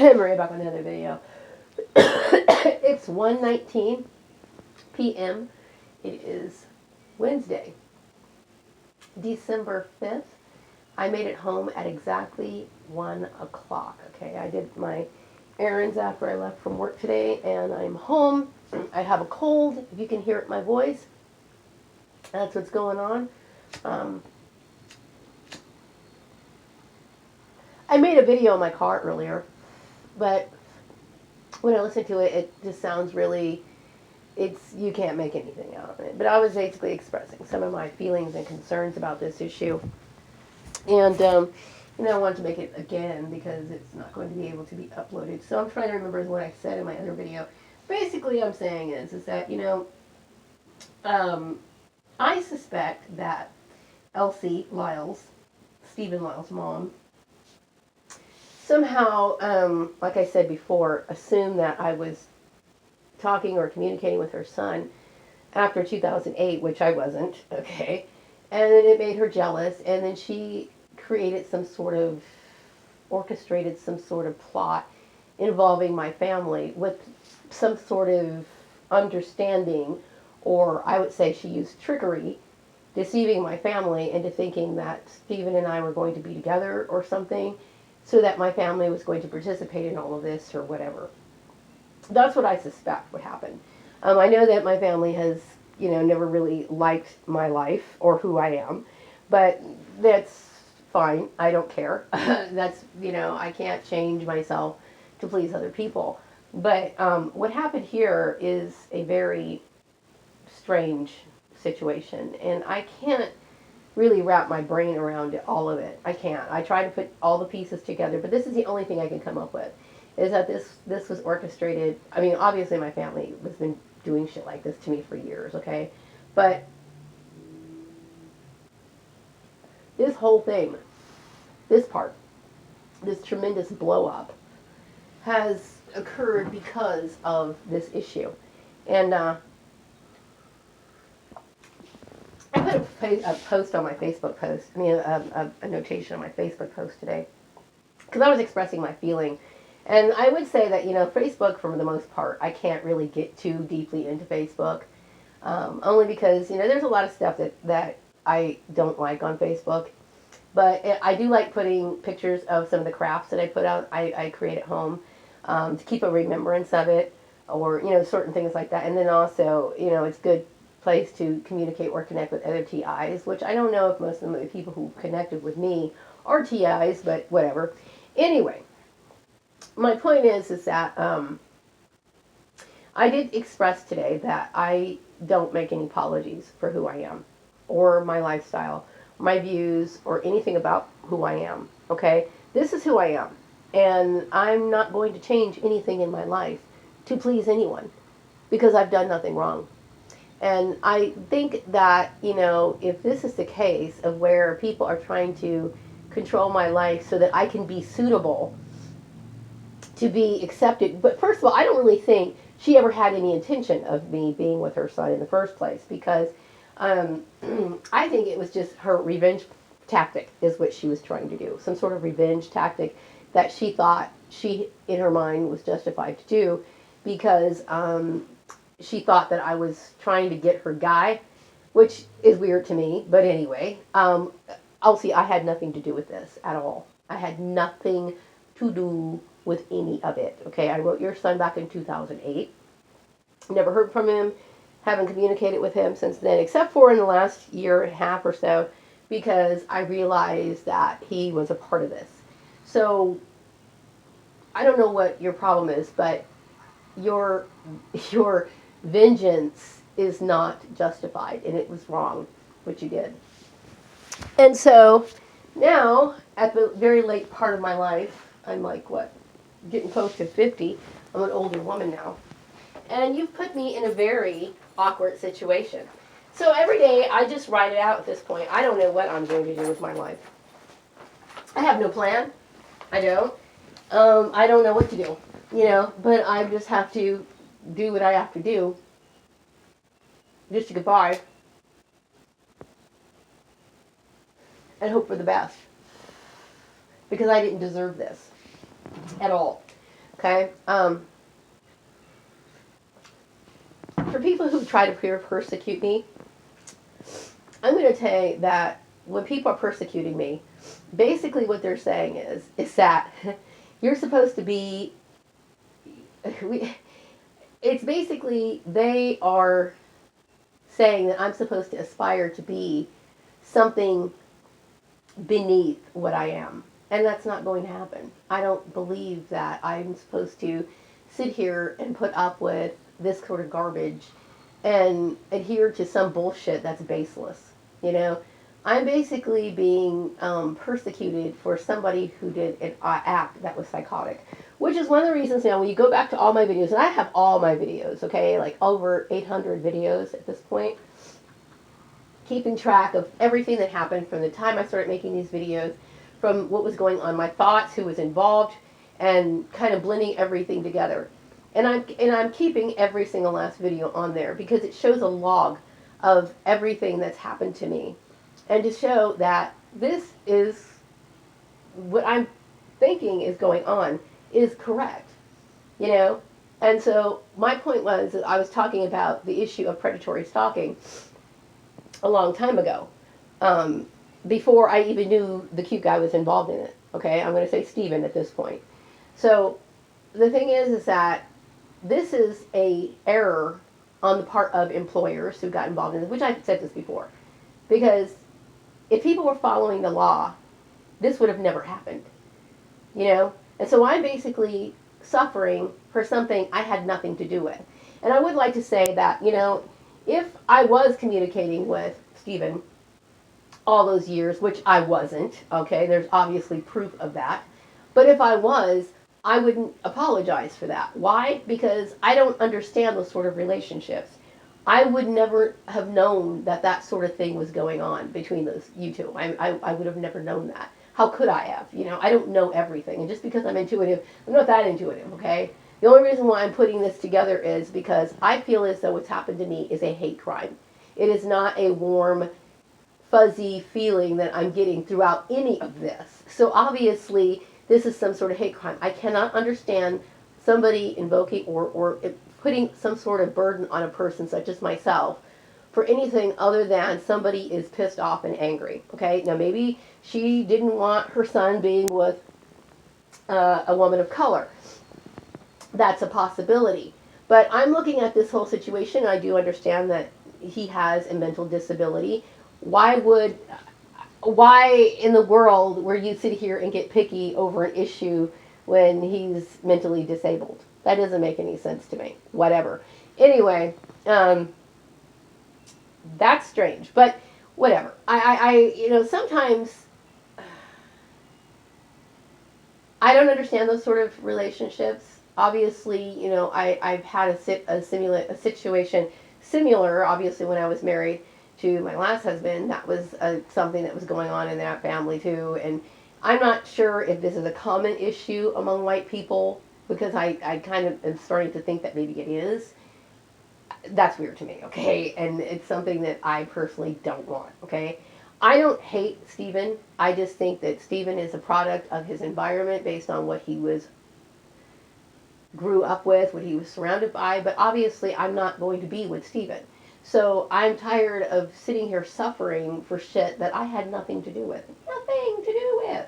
Maria, back on another video. It's 1:19 p.m. It is Wednesday, December 5th. I made it home at exactly 1 o'clock. Okay, I did my errands after I left from work today, and I'm home. I have a cold, if you can hear it in my voice. That's what's going on. I made a video in my car earlier, but when I listened to it, it just sounds really, you can't make anything out of it. But I was basically expressing some of my feelings and concerns about this issue. And, I wanted to make it again because it's not going to be able to be uploaded. So I'm trying to remember what I said in my other video. Basically, I'm saying is that, I suspect that Elsie Lyles, Stephen Lyles' mom, somehow, like I said before, assumed that I was talking or communicating with her son after 2008, which I wasn't, okay? And then it made her jealous, and then she orchestrated some sort of plot involving my family with some sort of understanding, or I would say she used trickery, deceiving my family into thinking that Stephen and I were going to be together or something, so that my family was going to participate in all of this or whatever. That's what I suspect would happen. I know that my family has, never really liked my life or who I am, but that's fine. I don't care. That's, I can't change myself to please other people. But what happened here is a very strange situation, and I can't really wrap my brain around all of it. I can't. I try to put all the pieces together, but this is the only thing I can come up with, is that this was orchestrated. I mean, obviously my family has been doing shit like this to me for years, okay? But this whole thing, this tremendous blow up, has occurred because of this issue. And I put a post on my Facebook post, a notation on my Facebook post today, because I was expressing my feeling. And I would say that, Facebook, for the most part, I can't really get too deeply into Facebook, only because, there's a lot of stuff that I don't like on Facebook. But I do like putting pictures of some of the crafts that I put out, I create at home, to keep a remembrance of it, or, certain things like that. And then also, it's a good place to communicate or connect with other TIs, which I don't know if most of the people who connected with me are TIs, but whatever. Anyway, my point is that I did express today that I don't make any apologies for who I am, or my lifestyle, my views, or anything about who I am, okay? This is who I am, and I'm not going to change anything in my life to please anyone, because I've done nothing wrong. And I think that, if this is the case of where people are trying to control my life so that I can be suitable to be accepted. But first of all, I don't really think she ever had any intention of me being with her son in the first place, because I think it was just her revenge tactic is what she was trying to do. Some sort of revenge tactic that she thought she, in her mind, was justified to do, because she thought that I was trying to get her guy, which is weird to me. But anyway, Elsie, I had nothing to do with this at all. I had nothing to do with any of it. Okay, I wrote your son back in 2008. Never heard from him. Haven't communicated with him since then, except for in the last year and a half or so, because I realized that he was a part of this. So I don't know what your problem is, but your vengeance is not justified, and it was wrong what you did. And so now, at the very late part of my life, I'm like, getting close to 50. I'm an older woman now. And you've put me in a very awkward situation. So every day, I just write it out at this point. I don't know what I'm going to do with my life. I have no plan. I don't. I don't know what to do, but I just have to do what I have to do just to get by and hope for the best, because I didn't deserve this at all. Okay? For people who try to persecute me, I'm going to say that when people are persecuting me, basically what they're saying is that you're supposed to be. It's basically they are saying that I'm supposed to aspire to be something beneath what I am. And that's not going to happen. I don't believe that I'm supposed to sit here and put up with this sort of garbage and adhere to some bullshit that's baseless. You know, I'm basically being persecuted for somebody who did an act that was psychotic, which is one of the reasons now when you go back to all my videos, and I have all my videos, okay, like over 800 videos at this point, keeping track of everything that happened from the time I started making these videos, from what was going on, my thoughts, who was involved, and kind of blending everything together. And I'm keeping every single last video on there because it shows a log of everything that's happened to me, and to show that this is what I'm thinking is going on is correct, you know. And so my point was that I was talking about the issue of predatory stalking a long time ago, before I even knew the cute guy was involved in it. Okay, I'm going to say Steven at this point. So the thing is that this is a error on the part of employers who got involved in this, which I've said this before, because if people were following the law, this would have never happened, you know. And so I'm basically suffering for something I had nothing to do with. And I would like to say that, you know, if I was communicating with Steven all those years, which I wasn't, okay, there's obviously proof of that, but if I was, I wouldn't apologize for that. Why? Because I don't understand those sort of relationships. I would never have known that that sort of thing was going on between those you two. I would have never known that. How could I have? You know, I don't know everything. And just because I'm intuitive, I'm not that intuitive, okay? The only reason why I'm putting this together is because I feel as though what's happened to me is a hate crime. It is not a warm, fuzzy feeling that I'm getting throughout any of this. So obviously, this is some sort of hate crime. I cannot understand somebody invoking or putting some sort of burden on a person such as myself for anything other than somebody is pissed off and angry. Okay, now maybe she didn't want her son being with a woman of color. That's a possibility. But I'm looking at this whole situation. I do understand that he has a mental disability. Why in the world where you sit here and get picky over an issue when he's mentally disabled? That doesn't make any sense to me. Whatever. Anyway, that's strange, but whatever. You know, sometimes I don't understand those sort of relationships. Obviously, you know, I've had a situation similar, obviously, when I was married to my last husband. That was something that was going on in that family too, and I'm not sure if this is a common issue among white people, because I kind of am starting to think that maybe it is. That's weird to me, okay? And it's something that I personally don't want, okay? I don't hate Steven. I just think that Steven is a product of his environment based on what he grew up with, what he was surrounded by, but obviously I'm not going to be with Steven. So I'm tired of sitting here suffering for shit that I had nothing to do with. Nothing to do with.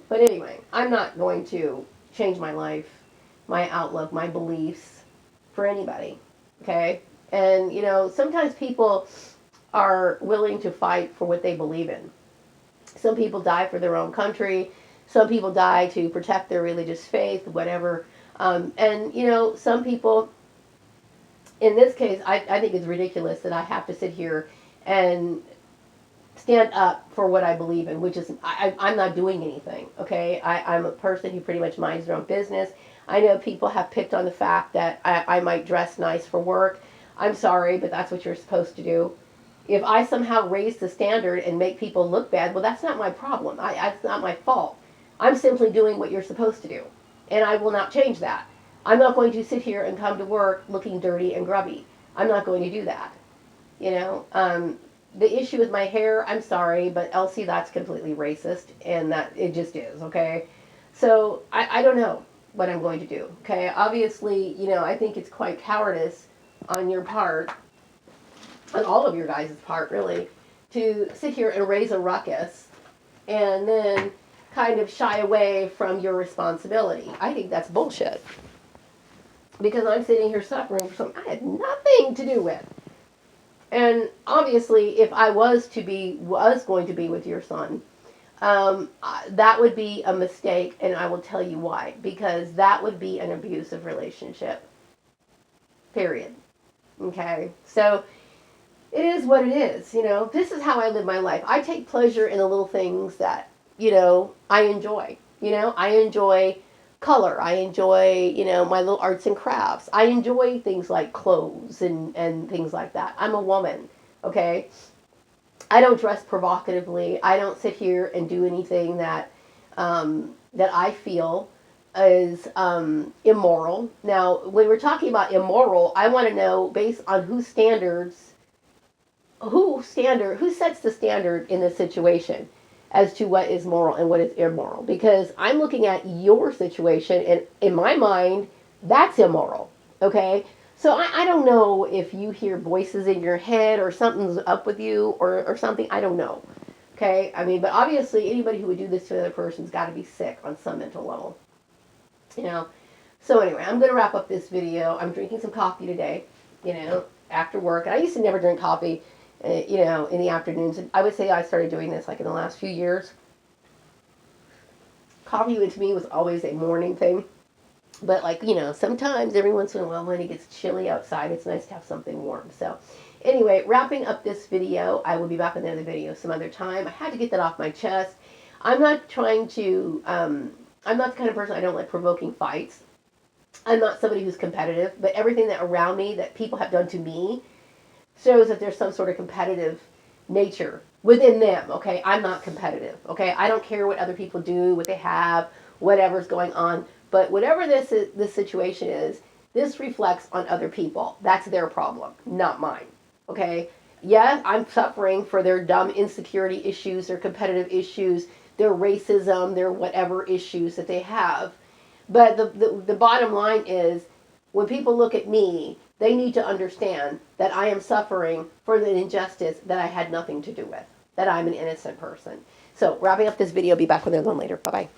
But anyway, I'm not going to change my life, my outlook, my beliefs for anybody. Okay? And, you know, sometimes people are willing to fight for what they believe in. Some people die for their own country. Some people die to protect their religious faith, whatever. And, you know, some people, in this case, I think it's ridiculous that I have to sit here and stand up for what I believe in, which is, I'm not doing anything, okay? I'm a person who pretty much minds their own business. I know people have picked on the fact that I might dress nice for work. I'm sorry, but that's what you're supposed to do. If I somehow raise the standard and make people look bad, well, that's not my problem. That's not my fault. I'm simply doing what you're supposed to do, and I will not change that. I'm not going to sit here and come to work looking dirty and grubby. I'm not going to do that. You know, the issue with my hair, I'm sorry, but Elsie, that's completely racist, and that it just is, okay? So, I don't know. what I'm going to do. Okay, obviously, I think it's quite cowardice on your part, on all of your guys' part, really, to sit here and raise a ruckus and then kind of shy away from your responsibility. I think that's bullshit. Because I'm sitting here suffering for something I had nothing to do with. And obviously, if I was going to be with your son, that would be a mistake, and I will tell you why. Because that would be an abusive relationship. Period. Okay? So, it is what it is. This is how I live my life. I take pleasure in the little things that, I enjoy. I enjoy color. I enjoy, my little arts and crafts. I enjoy things like clothes and things like that. I'm a woman, okay? I don't dress provocatively. I don't sit here and do anything that I feel is immoral. Now, when we're talking about immoral, I want to know based on who sets the standard in this situation as to what is moral and what is immoral, because I'm looking at your situation and in my mind that's immoral. Okay, so I don't know if you hear voices in your head or something's up with you or something. I don't know. Okay, I mean, but obviously anybody who would do this to another person's got to be sick on some mental level. So anyway, I'm going to wrap up this video. I'm drinking some coffee today, after work. And I used to never drink coffee in the afternoons. I would say I started doing this like in the last few years. Coffee to me was always a morning thing. But sometimes every once in a while when it gets chilly outside, it's nice to have something warm. So anyway, wrapping up this video, I will be back with another video some other time. I had to get that off my chest. I'm not trying to, I'm not the kind of person, I don't like provoking fights. I'm not somebody who's competitive, but everything that around me that people have done to me shows that there's some sort of competitive nature within them. Okay, I'm not competitive. Okay, I don't care what other people do, what they have, whatever's going on. But whatever this situation is, this reflects on other people. That's their problem, not mine. Okay, yeah, I'm suffering for their dumb insecurity issues, their competitive issues, their racism, their whatever issues that they have. But the bottom line is, when people look at me, they need to understand that I am suffering for the injustice that I had nothing to do with, that I'm an innocent person. So, wrapping up this video, be back with another one later. Bye-bye.